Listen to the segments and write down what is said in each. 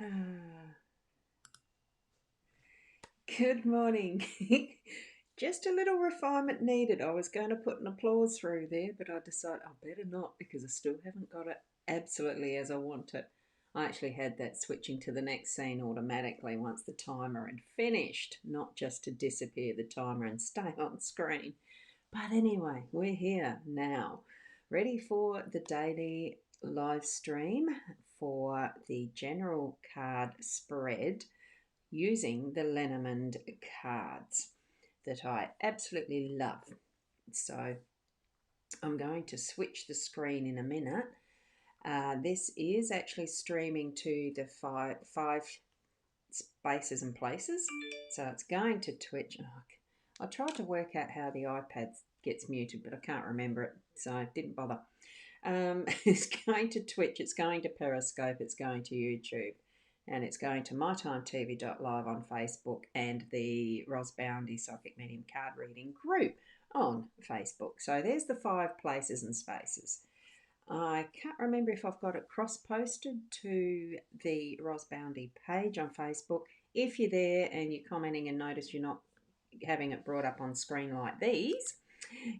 Ah, Good morning. Just a little refinement needed. I was going to put an applause through there, but I decided I better not because I still haven't got it absolutely as I want it. I actually had that switching to the next scene automatically once the timer had finished, not just to disappear the timer and stay on screen. But anyway, we're here now, ready for the daily live stream for the general card spread using the Lenormand cards that I absolutely love. So I'm going to switch the screen in a minute. This is actually streaming to the five spaces and places. So it's going to Twitch. I tried to work out how the iPad gets muted, but I can't remember it, so I didn't bother. It's going to Twitch, it's going to Periscope, it's going to YouTube, and it's going to mytimetv.live on Facebook and the Boundy Psychic Medium Card Reading group on Facebook. So there's the 5 places and spaces. I can't remember if I've got it cross-posted to the Boundy page on Facebook. If you're there and you're commenting and notice you're not having it brought up on screen like these,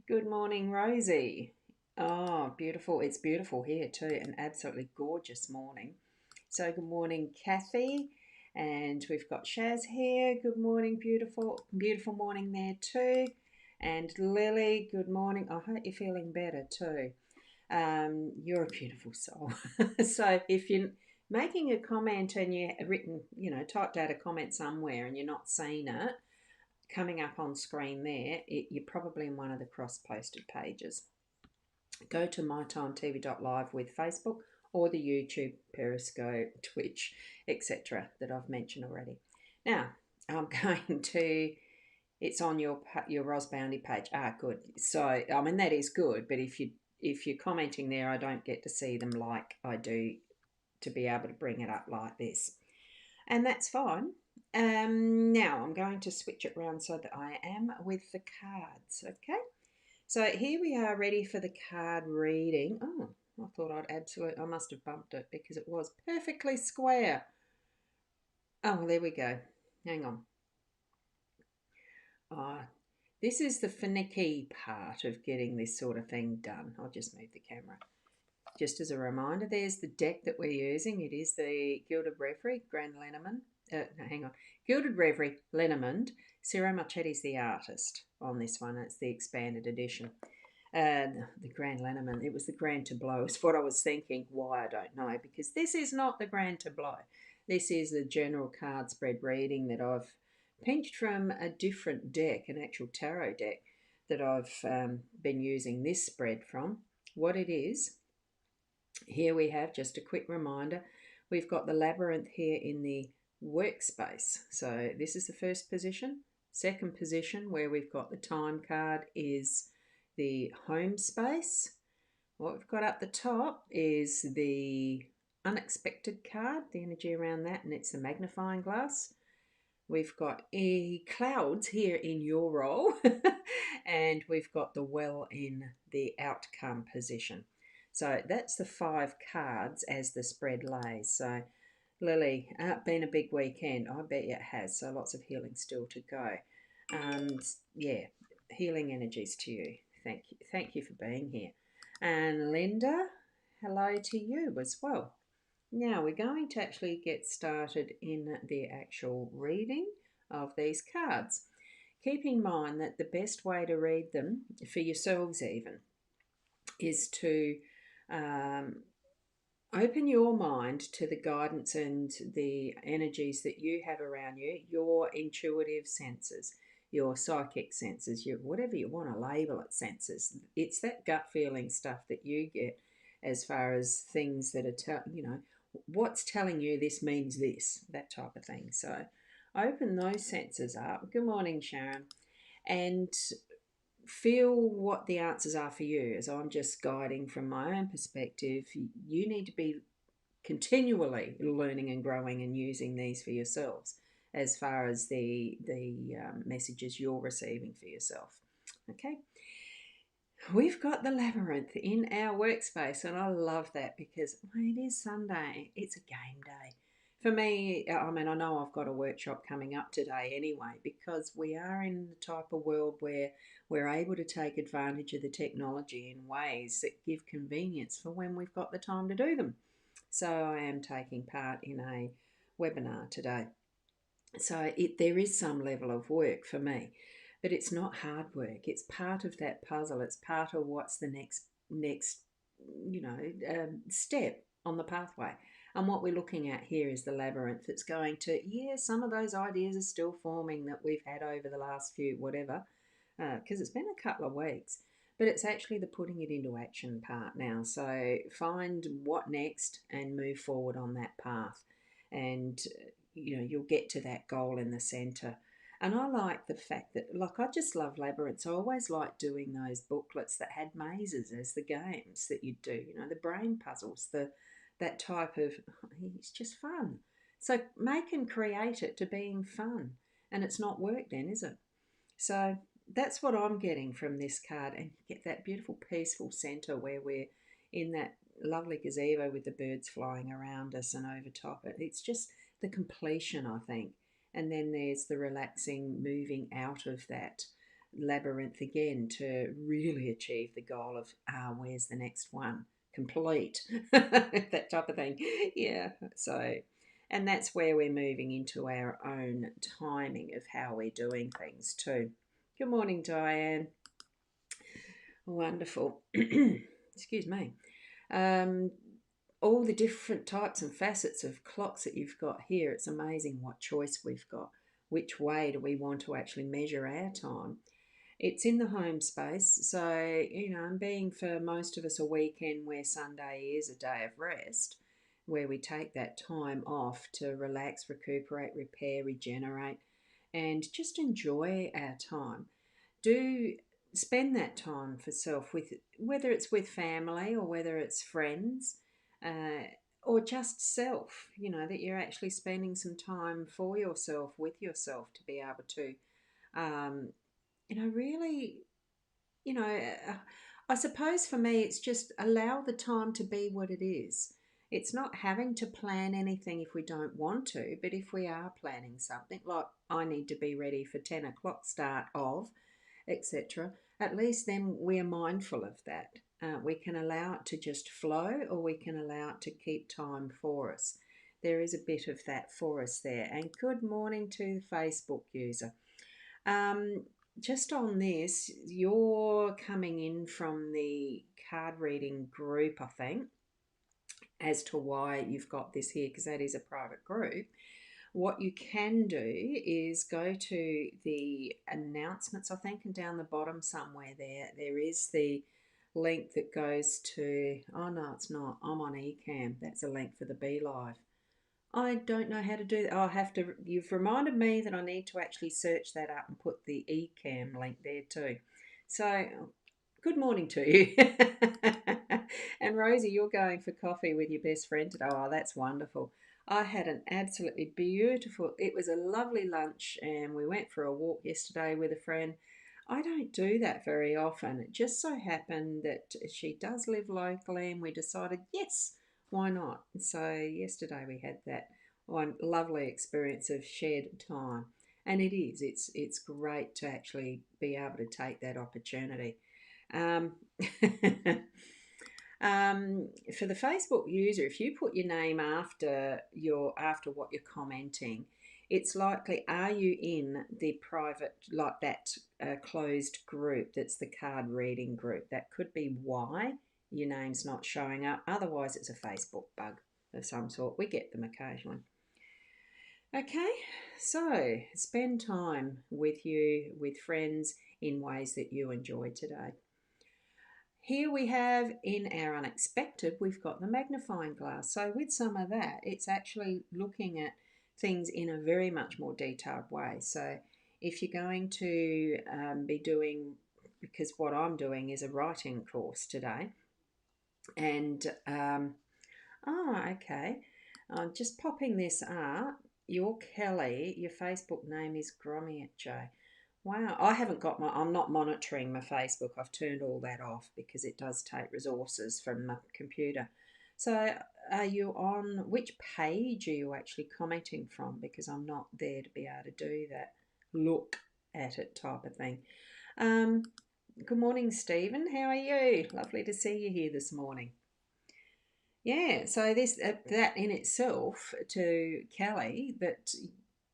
good morning, Rosie. Oh, beautiful. It's beautiful here too. An absolutely gorgeous morning. So good morning, Kathy. And we've got Shaz here. Good morning, beautiful. Beautiful morning there too. And Lily, good morning. I hope you're feeling better too. You're a beautiful soul. So if you're making a comment and you've written, typed out a comment somewhere and you're not seeing it coming up on screen there, you're probably in one of the cross-posted pages. Go to mytimetv.live with Facebook or the YouTube, Periscope, Twitch, etc. that I've mentioned already. Now, I'm going to, it's on your Boundy page. Good. So, I mean, that is good, but if you're commenting there, I don't get to see them like I do to be able to bring it up like this. And that's fine. Now I'm going to switch it around so that I am with the cards, okay? So here we are ready for the card reading. Oh, I thought I must have bumped it because it was perfectly square. Oh, well, there we go. Hang on. This is the finicky part of getting this sort of thing done. I'll just move the camera. Just as a reminder, there's the deck that we're using. It is the Gilded Reverie, Grand Lenormand. No, hang on. Gilded Reverie, Lenormand. Ciro Marchetti's the artist on this one. It's the expanded edition. The Grand Lenormand. It was the Grand Tableau. Is what I was thinking. Why, I don't know. Because this is not the Grand Tableau. This is the general card spread reading that I've pinched from a different deck, an actual tarot deck that I've been using this spread from. What it is, here we have just a quick reminder. We've got the labyrinth here in the workspace. So this is the first position. Second position, where we've got the time card, is the home space. What we've got up the top is the unexpected card, the energy around that, and it's the magnifying glass. We've got clouds here in your role, and we've got the well in the outcome position. So that's the 5 cards as the spread lays. So Lily, been a big weekend. I bet you it has. So lots of healing still to go. Yeah, healing energies to you. Thank you for being here. And Linda, hello to you as well. Now we're going to actually get started in the actual reading of these cards. Keep in mind that the best way to read them, for yourselves even, is to open your mind to the guidance and the energies that you have around you, your intuitive senses, your psychic senses, your whatever you want to label it, senses. It's that gut feeling stuff that you get as far as things that are, what's telling you this means this, that type of thing. So open those senses up. Good morning, Sharon. And feel what the answers are for you, as I'm just guiding from my own perspective. You need to be continually learning and growing and using these for yourselves as far as the messages you're receiving for yourself. Okay, we've got the labyrinth in our workspace, and I love that because it is Sunday. It's a game day. For me, I mean, I know I've got a workshop coming up today anyway, because we are in the type of world where we're able to take advantage of the technology in ways that give convenience for when we've got the time to do them. So I am taking part in a webinar today. So there is some level of work for me, but it's not hard work. It's part of that puzzle. It's part of what's the next step on the pathway. And what we're looking at here is the labyrinth that's going to, yeah, some of those ideas are still forming that we've had over the last few, whatever, because it's been a couple of weeks. But it's actually the putting it into action part now. So find what next and move forward on that path. And, you'll get to that goal in the centre. And I like the fact that, like, I just love labyrinths. I always liked doing those booklets that had mazes as the games that you do, the brain puzzles, that type of, it's just fun. So make and create it to being fun. And it's not work then, is it? So that's what I'm getting from this card. And you get that beautiful, peaceful centre where we're in that lovely gazebo with the birds flying around us and over top it. It's just the completion, I think. And then there's the relaxing moving out of that labyrinth again to really achieve the goal of, where's the next one? Complete. That type of thing. Yeah. So, and that's where we're moving into our own timing of how we're doing things too. Good morning, Diane. Wonderful. Excuse me. Um, all the different types and facets of clocks that you've got here, it's amazing what choice we've got. Which way do we want to actually measure our time? It's in the home space, so, and being for most of us a weekend where Sunday is a day of rest, where we take that time off to relax, recuperate, repair, regenerate, and just enjoy our time. Do spend that time for self, with whether it's with family or whether it's friends, uh, or just self. That you're actually spending some time for yourself, with yourself, to be able to, um, really, I suppose for me, it's just allow the time to be what it is. It's not having to plan anything if we don't want to, but if we are planning something, like I need to be ready for 10 o'clock start of, etc., at least then we are mindful of that. We can allow it to just flow, or we can allow it to keep time for us. There is a bit of that for us there. And good morning to the Facebook user. Um, just on this, you're coming in from the card reading group, I think, as to why you've got this here, because that is a private group. What you can do is go to the announcements, I think, and down the bottom somewhere there is the link that goes to, oh no, it's not, I'm on eCam, that's a link for the Be Live. I don't know how to do that. I'll have to, you've reminded me that I need to actually search that up and put the eCam link there too. So, good morning to you. And Rosie, you're going for coffee with your best friend today. Oh, that's wonderful. I had an absolutely beautiful, it was a lovely lunch, and we went for a walk yesterday with a friend. I don't do that very often. It just so happened that she does live locally, and we decided, yes, why not? So yesterday we had that one lovely experience of shared time. And it's great to actually be able to take that opportunity. Um, for the Facebook user, if you put your name after what you're commenting, it's likely, are you in the private, like that closed group that's the card reading group? That could be why your name's not showing up. Otherwise, it's a Facebook bug of some sort. We get them occasionally. Okay, so spend time with friends in ways that you enjoy today. Here we have in our unexpected, we've got the magnifying glass. So with some of that, it's actually looking at things in a very much more detailed way. So if you're going to be doing, because what I'm doing is a writing course today, and okay, I'm just popping this up. Your Kelly, your Facebook name is Grommiet J. Wow, I'm not monitoring my Facebook. I've turned all that off because it does take resources from my computer. So are you on, which page are you actually commenting from? Because I'm not there to be able to do that. Look at it type of thing. Um, Good morning, Stephen. How are you? Lovely to see you here this morning. Yeah, so this that in itself to Kelly, that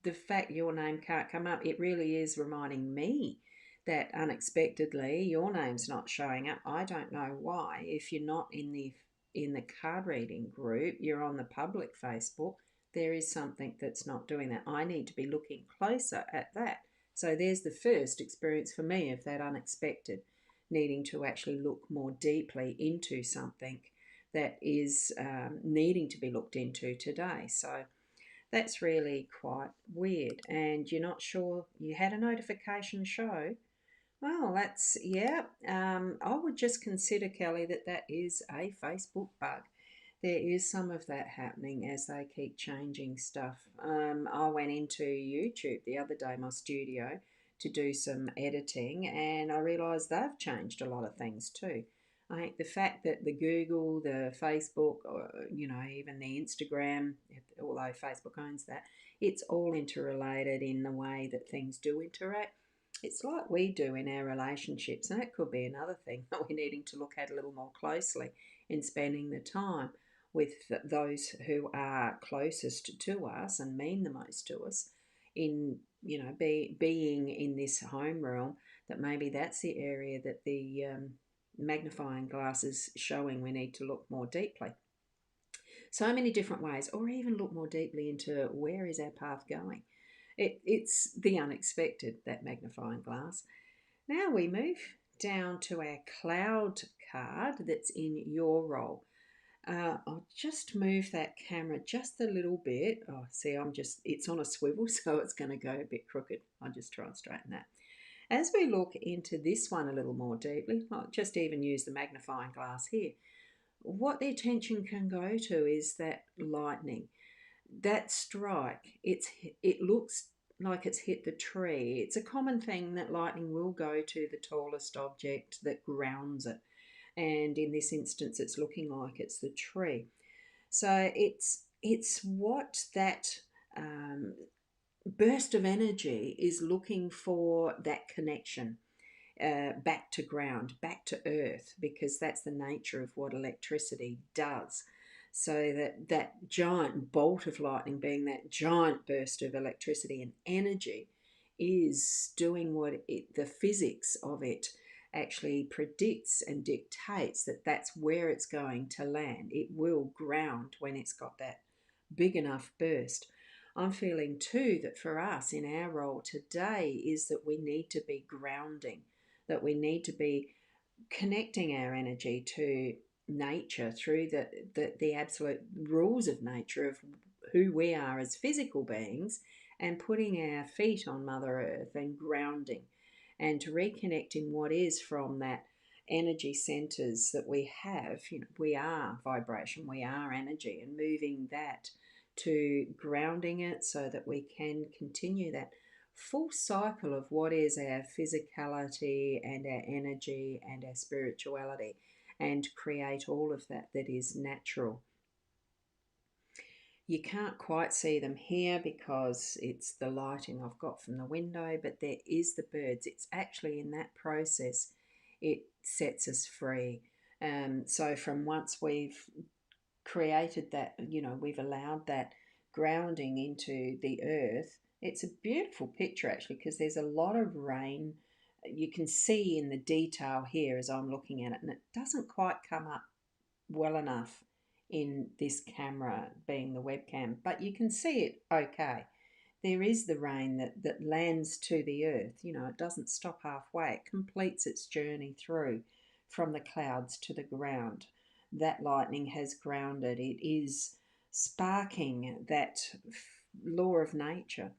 the fact your name can't come up, it really is reminding me that unexpectedly your name's not showing up. I don't know why. If you're not in the card reading group, you're on the public Facebook, there is something that's not doing that. I need to be looking closer at that. So there's the first experience for me of that unexpected, needing to actually look more deeply into something that is needing to be looked into today. So that's really quite weird. And you're not sure, you had a notification show. Well, that's, yeah. I would just consider, Kelly, that that is a Facebook bug. There is some of that happening as they keep changing stuff. I went into YouTube the other day, my studio, to do some editing, and I realised they've changed a lot of things too. I think the fact that the Google, the Facebook, or even the Instagram, although Facebook owns that, it's all interrelated in the way that things do interact. It's like we do in our relationships, and that could be another thing that we're needing to look at a little more closely in spending the time with those who are closest to us and mean the most to us in being in this home realm, that maybe that's the area that the magnifying glass is showing we need to look more deeply. So many different ways, or even look more deeply into where is our path going. It's the unexpected, that magnifying glass. Now we move down to our cloud card that's in your role. I'll just move that camera just a little bit. Oh, see, it's on a swivel, so it's going to go a bit crooked. I'll just try and straighten that. As we look into this one a little more deeply, I'll just even use the magnifying glass here. What the attention can go to is that lightning, that strike. It looks like it's hit the tree. It's a common thing that lightning will go to the tallest object that grounds it, and in this instance it's looking like it's the tree. So it's what that burst of energy is looking for, that connection back to ground, back to earth, because that's the nature of what electricity does. So that giant bolt of lightning, being that giant burst of electricity and energy, is doing the physics of it actually predicts and dictates that that's where it's going to land. It will ground when it's got that big enough burst. I'm feeling too that for us in our role today is that we need to be grounding, that we need to be connecting our energy to nature through the absolute rules of nature of who we are as physical beings, and putting our feet on Mother Earth and grounding and reconnecting what is from that energy centers that we have. We are vibration, we are energy, and moving that to grounding it so that we can continue that full cycle of what is our physicality and our energy and our spirituality, and create all of that that is natural. You can't quite see them here because it's the lighting I've got from the window, but there is the birds. It's actually in that process it sets us free. So from once we've created that, we've allowed that grounding into the earth. It's a beautiful picture actually, because there's a lot of rain. You can see in the detail here as I'm looking at it, and it doesn't quite come up well enough in this camera, being the webcam, but you can see it okay. There is the rain that lands to the earth. It doesn't stop halfway. It completes its journey through from the clouds to the ground. That lightning has grounded. It is sparking that law of nature.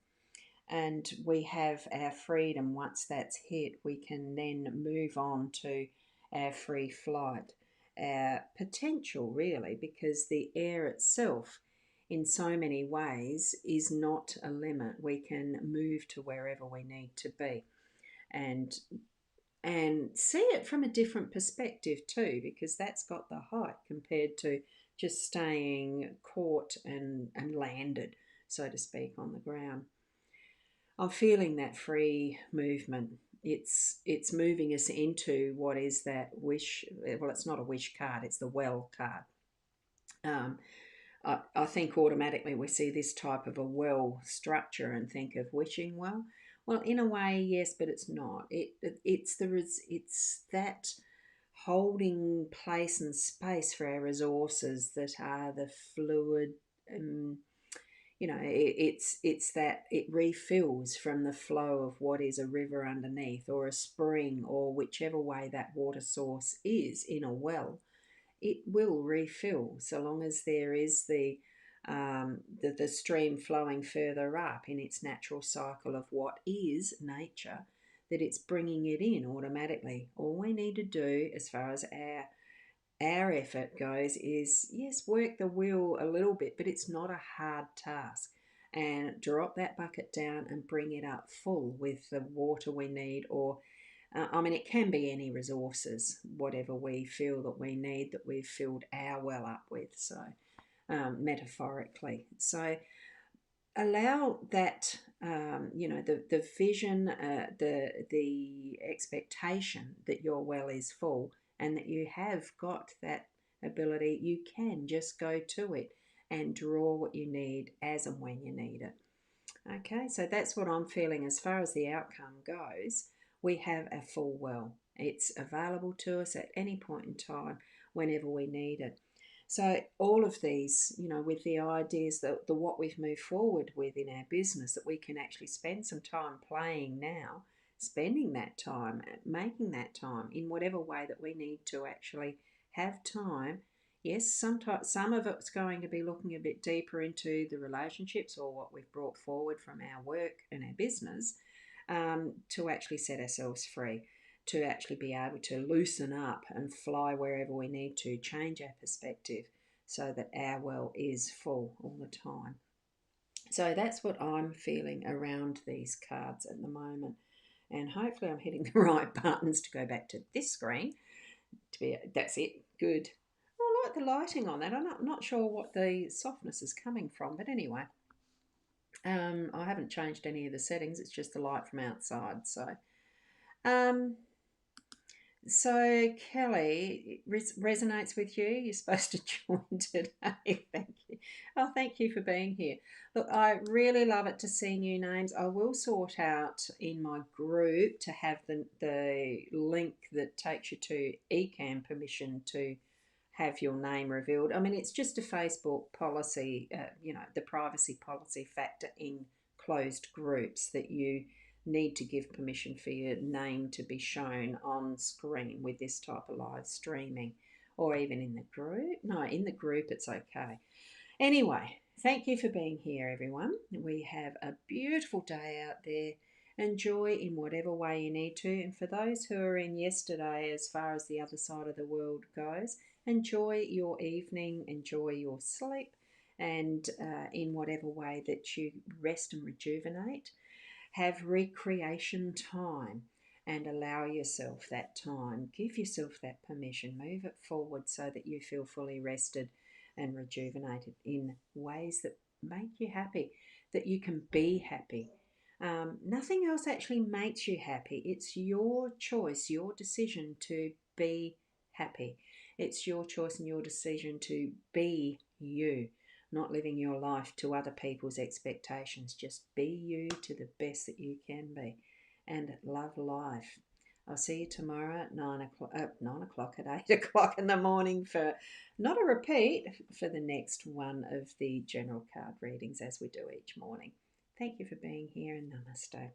And we have our freedom. Once that's hit, we can then move on to our free flight, our potential, really, because the air itself, in so many ways, is not a limit. We can move to wherever we need to be, and see it from a different perspective too, because that's got the height compared to just staying caught and landed, so to speak, on the ground. I'm feeling that free movement. It's moving us into what is that wish. Well, it's not a wish card, it's the well card. Um, I think automatically we see this type of a well structure and think of wishing well. Well, in a way, yes, but it's not. It's that holding place and space for our resources that are the fluid. Um, it's that it refills from the flow of what is a river underneath or a spring or whichever way that water source is in a well. It will refill so long as there is the stream flowing further up in its natural cycle of what is nature, that it's bringing it in automatically. All we need to do, as far as our effort goes, is yes, work the wheel a little bit, but it's not a hard task. And drop that bucket down and bring it up full with the water we need, or I mean, it can be any resources, whatever we feel that we need, that we've filled our well up with. So, metaphorically. So, allow that, the vision, the expectation that your well is full and that you have got that ability. You can just go to it and draw what you need as and when you need it. Okay, so that's what I'm feeling as far as the outcome goes. We have a full well. It's available to us at any point in time whenever we need it. So all of these, with the ideas that the what we've moved forward with in our business, that we can actually spend some time playing now, spending that time, making that time in whatever way that we need to actually have time. Yes, sometimes some of it's going to be looking a bit deeper into the relationships or what we've brought forward from our work and our business, to actually set ourselves free, to actually be able to loosen up and fly wherever we need to, change our perspective so that our well is full all the time. So that's what I'm feeling around these cards at the moment. And hopefully I'm hitting the right buttons to go back to this screen. That's it. Good. I like the lighting on that. I'm not sure what the softness is coming from, but anyway, I haven't changed any of the settings. It's just the light from outside. Um, so Kelly, it resonates with you. You're supposed to join today. Thank you. Oh, thank you for being here. Look, I really love it to see new names. I will sort out in my group to have the link that takes you to eCam permission to have your name revealed. I mean, it's just a Facebook policy, the privacy policy factor in closed groups, that you need to give permission for your name to be shown on screen with this type of live streaming, or even in the group. No, in the group it's okay. Anyway, thank you for being here, everyone. We have a beautiful day out there. Enjoy in whatever way you need to. And for those who are in yesterday, as far as the other side of the world goes, enjoy your evening, enjoy your sleep, and in whatever way that you rest and rejuvenate, have recreation time and allow yourself that time. Give yourself that permission. Move it forward so that you feel fully rested and rejuvenated in ways that make you happy, that you can be happy. Nothing else actually makes you happy. It's your choice, your decision to be happy. It's your choice and your decision to be you, not living your life to other people's expectations. Just be you to the best that you can be, and love life. I'll see you tomorrow at 9 o'clock, 9 o'clock at 8 o'clock in the morning for not a repeat, for the next one of the general card readings as we do each morning. Thank you for being here, and namaste.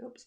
Oops.